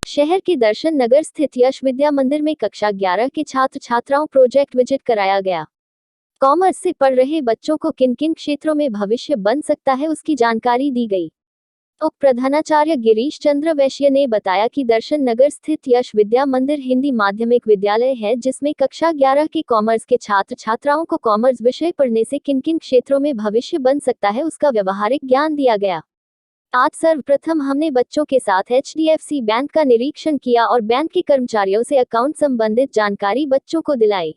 शहर के दर्शन नगर स्थित यश विद्या मंदिर में कक्षा 11 के छात्र छात्राओं प्रोजेक्ट विजिट कराया गया। कॉमर्स से पढ़ रहे बच्चों को किन किन क्षेत्रों में भविष्य बन सकता है उसकी जानकारी दी गई। उप प्रधानाचार्य गिरीश चंद्र वैश्य ने बताया कि दर्शन नगर स्थित यश विद्या मंदिर हिंदी माध्यमिक विद्यालय है, जिसमें कक्षा 11 के कॉमर्स के छात्र छात्राओं को कॉमर्स विषय पढ़ने से किन किन क्षेत्रों में भविष्य बन सकता है उसका व्यवहारिक ज्ञान दिया गया। आज सर्वप्रथम हमने बच्चों के साथ HDFC बैंक का निरीक्षण किया और बैंक के कर्मचारियों से अकाउंट संबंधित जानकारी बच्चों को दिलाई।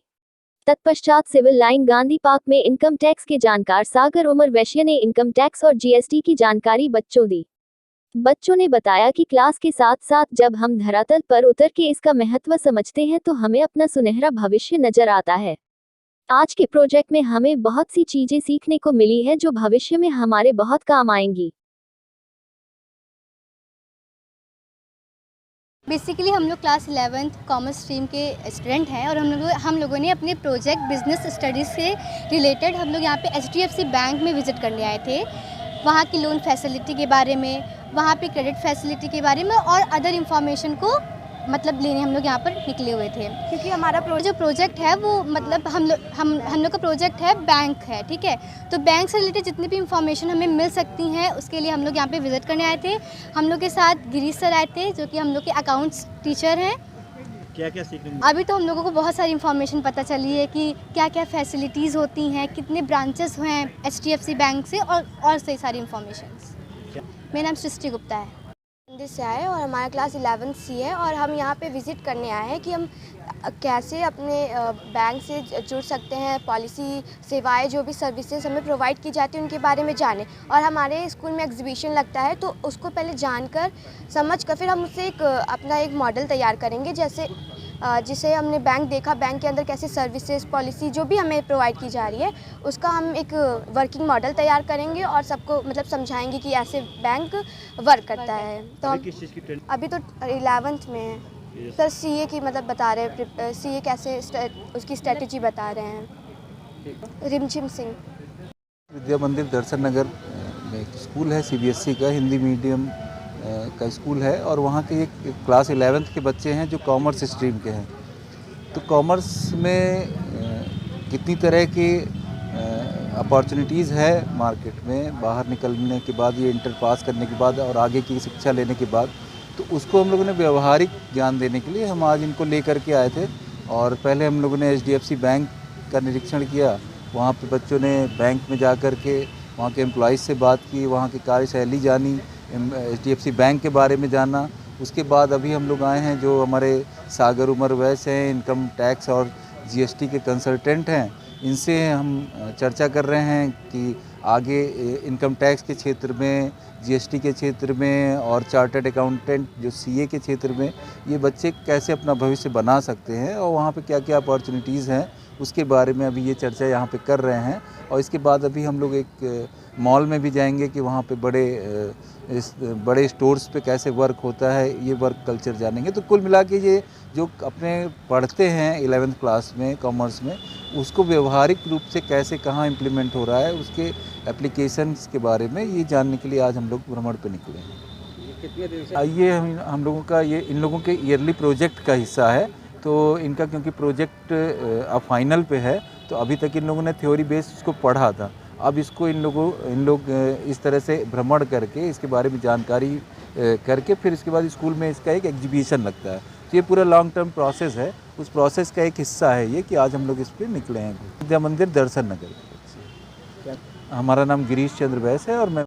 तत्पश्चात सिविल लाइन गांधी पार्क में इनकम टैक्स के जानकार सागर उमर वैश्य ने इनकम टैक्स और GST की जानकारी बच्चों दी। बच्चों ने बताया कि क्लास के साथ साथ जब हम धरातल पर उतर के इसका महत्व समझते हैं तो हमें अपना सुनहरा भविष्य नजर आता है। आज के प्रोजेक्ट में हमें बहुत सी चीजें सीखने को मिली है जो भविष्य में हमारे बहुत काम आएंगी। बेसिकली हम लोग क्लास 11th कॉमर्स स्ट्रीम के स्टूडेंट हैं और हम लोगों ने अपने प्रोजेक्ट बिजनेस स्टडीज़ से रिलेटेड हम लोग यहाँ पे HDFC बैंक में विज़िट करने आए थे। वहाँ की लोन फैसिलिटी के बारे में, वहाँ पे क्रेडिट फैसिलिटी के बारे में और अदर इंफॉर्मेशन को मतलब लेने हम लोग यहाँ पर निकले हुए थे, क्योंकि हमारा जो प्रोजेक्ट है वो मतलब हम लोग का प्रोजेक्ट है बैंक है, ठीक है। तो बैंक से रिलेटेड जितनी भी इंफॉर्मेशन हमें मिल सकती हैं उसके लिए हम लोग यहाँ पे विज़िट करने आए थे। हम लोग के साथ गिरीश सर आए थे जो कि हम लोग के अकाउंट्स टीचर हैं। क्या क्या सीखने अभी तो हम लोगों को बहुत सारी इंफॉर्मेशन पता चली है कि क्या क्या फैसिलिटीज़ होती हैं, कितने ब्रांचेस हैं HDFC बैंक से और सही सारी इंफॉर्मेशन। मेरा नाम सृष्टि गुप्ता है, मंदिर से आए और हमारा क्लास 11 C है और हम यहाँ पे विज़िट करने आए हैं कि हम कैसे अपने बैंक से जुड़ सकते हैं, पॉलिसी सेवाएं जो भी सर्विसेज हमें प्रोवाइड की जाती है उनके बारे में जानें। और हमारे स्कूल में एग्जीबिशन लगता है तो उसको पहले जानकर समझकर फिर हम उससे अपना एक मॉडल तैयार करेंगे, जिसे हमने बैंक देखा, बैंक के अंदर कैसे सर्विसेज पॉलिसी जो भी हमें प्रोवाइड की जा रही है उसका हम एक वर्किंग मॉडल तैयार करेंगे और सबको मतलब समझाएंगे कि ऐसे बैंक वर्क करता है। तो अभी तो 11th में है सर, CA की मतलब बता रहे हैं, CA कैसे उसकी स्ट्रेटजी बता रहे हैं। रिमझिम सिंह विद्या मंदिर दर्शन नगर में एक स्कूल है, CBSE का हिंदी मीडियम का स्कूल है और वहाँ के एक क्लास 11th के बच्चे हैं जो कॉमर्स स्ट्रीम के हैं। तो कॉमर्स में कितनी तरह की अपॉर्चुनिटीज़ है मार्केट में, बाहर निकलने के बाद, ये इंटर पास करने के बाद और आगे की शिक्षा लेने के बाद, तो उसको हम लोगों ने व्यवहारिक ज्ञान देने के लिए हम आज इनको लेकर के आए थे। और पहले हम लोगों ने HDFC बैंक का निरीक्षण किया। वहाँ पे बच्चों ने बैंक में जा कर के वहाँ के एम्प्लॉइज़ से बात की, वहाँ की कार्यशैली जानी, HDFC बैंक के बारे में जाना। उसके बाद अभी हम लोग आए हैं जो हमारे सागर उमर वैश्य हैं, इनकम टैक्स और GST के कंसल्टेंट हैं, इनसे हम चर्चा कर रहे हैं कि आगे इनकम टैक्स के क्षेत्र में, GST के क्षेत्र में और चार्टर्ड अकाउंटेंट जो CA के क्षेत्र में ये बच्चे कैसे अपना भविष्य बना सकते हैं और वहाँ पे क्या क्या अपॉर्चुनिटीज़ हैं उसके बारे में अभी ये चर्चा यहाँ पे कर रहे हैं। और इसके बाद अभी हम लोग एक मॉल में भी जाएंगे कि वहाँ पे बड़े स्टोर्स पे कैसे वर्क होता है, ये वर्क कल्चर जानेंगे। तो कुल मिला के ये जो अपने पढ़ते हैं 11th क्लास में कॉमर्स में, उसको व्यवहारिक रूप से कैसे कहाँ इम्प्लीमेंट हो रहा है, उसके एप्लीकेशंस के बारे में ये जानने के लिए आज हम लोग भ्रमण पे निकले हैं। कितने दिन से ये हम लोगों का इन लोगों के ईयरली प्रोजेक्ट का हिस्सा है। तो इनका क्योंकि प्रोजेक्ट अब फाइनल पे है तो अभी तक इन लोगों ने थ्योरी बेस उसको पढ़ा था। अब इसको इन लोग इस तरह से भ्रमण करके इसके बारे में जानकारी करके फिर इसके बाद स्कूल में इसका एक एग्जीबिशन लगता है। तो ये पूरा लॉन्ग टर्म प्रोसेस है, उस प्रोसेस का एक हिस्सा है ये कि आज हम लोग इस पर निकले हैं। विद्या मंदिर दर्शन नगर। हमारा नाम गिरीश चंद्र वैश्य है और मैं